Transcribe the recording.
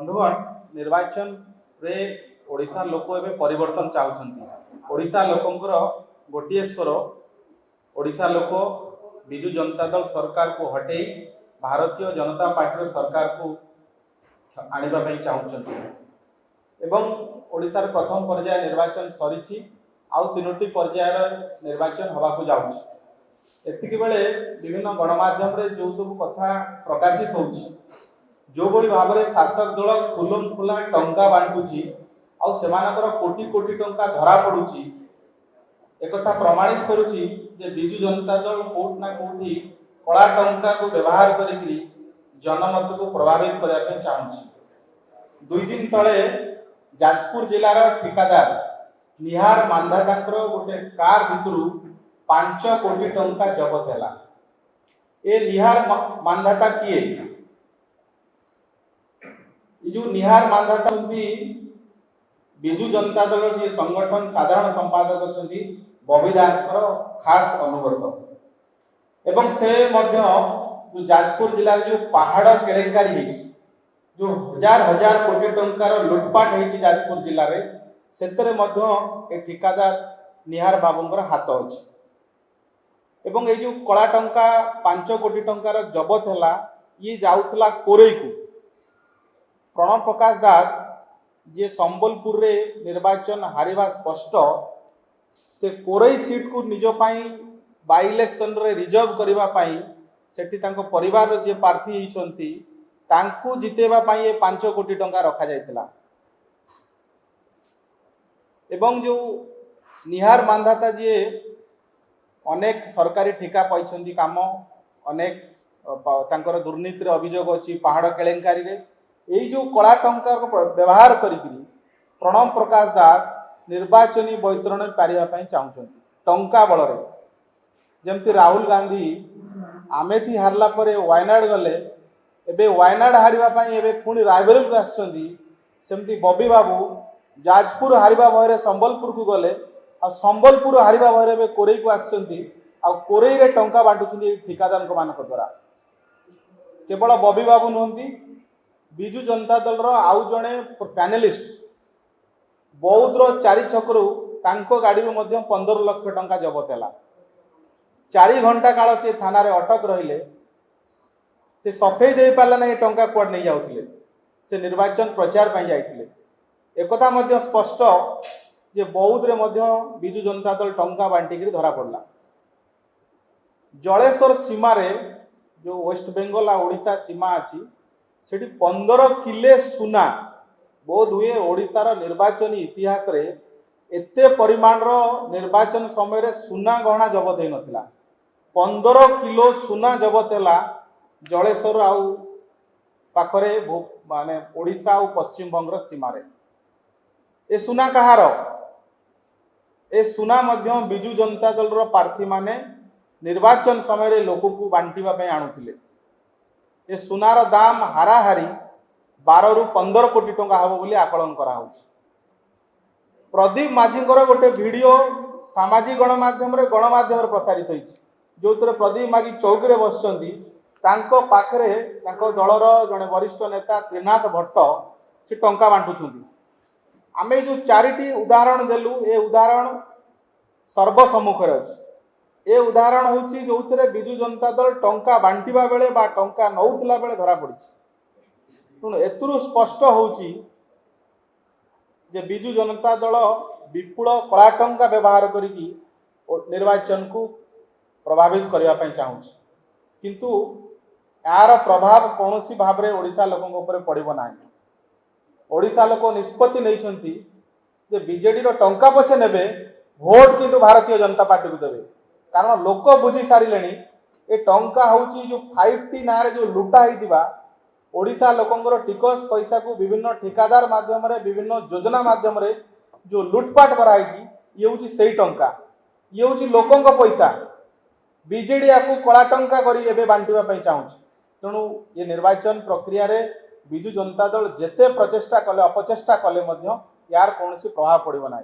बंधुगण निर्वाचन रे ओडिशा लोक एवं परिवर्तन चाहते। ओडिशा लोकंकर गोटे स्वर ओडिशा लोक विजु जनता दल सरकार को हटे भारतीय जनता पार्टी सरकार को आने चाहते। एवं ओडिशा प्रथम पर्याय निर्वाचन सरी आउ तीनोटी पर्यायर निर्वाचन हवा को जाऊँ। एतिक बेले विभिन्न गणमाध्यम रे जो सब कथा प्रकाशित होउछि, जो बड़ी भाव में शासक दल खुलम खुला टंका बांटुची आउ सेमानकर कोटी कोटी टंका धरा पड़ुची, एक कथा प्रमाणित करुची जे बिजु जनता दल कोट ना कोठी कला टंका को व्यवहार करिकरी जनमत को प्रभावित करने पे चाहूँगी। 2 दिन तले जाजपुर जिलार ठिकादार निहार मांधातांकर गोटे कार भितरु 5 कोटी टंका जबत है। ए निहार मांधाता किए? जो निहार मांधाता बिजु जनता दल जी संगठन साधारण संपादक अच्छा बबी दास खास अनुगत एवं से मध्य जो जाजपुर जिलार जो पहाड़ केलेंकारी जो हजार हजार कोटी टंकार लुटपाट होती जाजपुर जिले में से ठिकादार निहार बाबूंर हाथ अच्छी एवं ये जो कला टंका 5 कोटी टंकार जबत है ये जाऊला कोरई को। प्रणव प्रकाश दास जे संबलपुर रे निर्वाचन हारिबा स्पष्ट से कोरई सीट को निज बाई इलेक्शन रे रिजर्व करबा पाई सेठी तांको परिवार जे प्रार्थी हिचंती तांको जितेबा पाई ये 5 कोटी टंका रखा जायतिला। एवं जो निहार मांधाता जी अनेक सरकारी ठिका पाई काम अनेक तांकर दुर्नीति रे अभियोग अच्छी पहाड़ केलेंकारी रे यही जो कला टंका को व्यवहार करिकरी प्रणव प्रकाश दास निर्वाचनी बैतरण पारिबा चाहते टंका बल जमती राहुल गांधी आमेथी हारला परे वायनाड गले एबे वायनाड हारिबा एबे पुणी रायबरेली को आसमती बबी बाबू जाजपुर हारिबा भୟରେ संबलपुर को गले आ संबलपुर हारिबा भୟରେ एबे कोरई को आसछंती आ कोरई रे टंका बांटुछंती ठिकादार मानक द्वारा। केवल बबी बाबू नुहंती बिजु जनता दल रो आउ जणे पैनलिस्ट बौद्धर 4 छकरू तांको गाड़ी में 15 लाख टंका जबत है। 4 घंटा काल से थाना रे अटक रहिले से सफेई दे पाला ना टंका कुआड नहीं जाउथिले से निर्वाचन प्रचार पाई जाइथिले। एकथा मध्य स्पष्ट जे बौद्ध रे मध्य बिजु जनता दल टंका बांटिक धरा पड़ला। जलेश्वर सीमा रे जो वेस्ट बेंगल आ ओडिशा सीमा अछि सेठी 15 किले सुना बोध हुए ओडिशार निर्वाचनी इतिहास रे एते परिमाण रो निर्वाचन समय रे सुना गहना जबत हे नथिला। 15 किलो सुना जबत हैला जलेश्वर आउ पाखरे माने ओडिशा और पश्चिम बंग सीमा रे। ए सुना कहार? ए सुना मध्य बिजु जनता दल रो प्रार्थी माने निर्वाचन समय रे लोक को बांटिबा पे आणुथिले। ए सुनार दाम हाराहारी 12 रु 15 कोटी टंका हबो बोली आकलन करा होछि। प्रदीप माझींकर गोटे वीडियो सामाजिक गणमाध्यम रे प्रसारित होइछि जो प्रदीप माझी चौक रे बसचंदी तांको पाखरे तांको दलर जने वरिष्ठ नेता त्रिनाथ भट्ट से टंका बांटुछंदी। आमे जो 4टी उदाहरण देलु ए उदाहरण सर्वसम्मुख रे अछि। ए उदाहरण होछि जो बिजु जनता दल टंका बांटिबा बेले बा टंका नौथिला बेले धरा पड़िछि। तेणु एतुरु स्पष्ट होछि जे बिजु जनता दल विपुल कला टंका व्यवहार करिकी निर्वाचन को प्रभावित करबा पई चाहूछि, किंतु यार प्रभाव कौनसी भाव रे ओडिशा लोकन ऊपर पड़िबो नाही। ओडिशा लोक निष्पत्ति नैछंती जे बीजेडी रो टंका पछे नेबे भोट किंतु भारतीय जनता पार्टी को देबे, कारण लोक बुझी सारिलेनी ए टंका होची जो 5T ना रे जो लुटा हितिबा ओडिशा लोकंगर टिकस पैसा को विभिन्न ठिकादार माध्यम रे विभिन्न योजना माध्यम रे जो लुटपाट कराई ये हूँ से टंका ये हूँ लोकों पैसा बीजेडी या कला टंका करी बांटा चाहूँ। तेणु ये निर्वाचन प्रक्रिया रे बिजु जनता दल जेते प्रचेष्टा कले अपचेष्टा कले यार कौन प्रभाव पड़ो ना।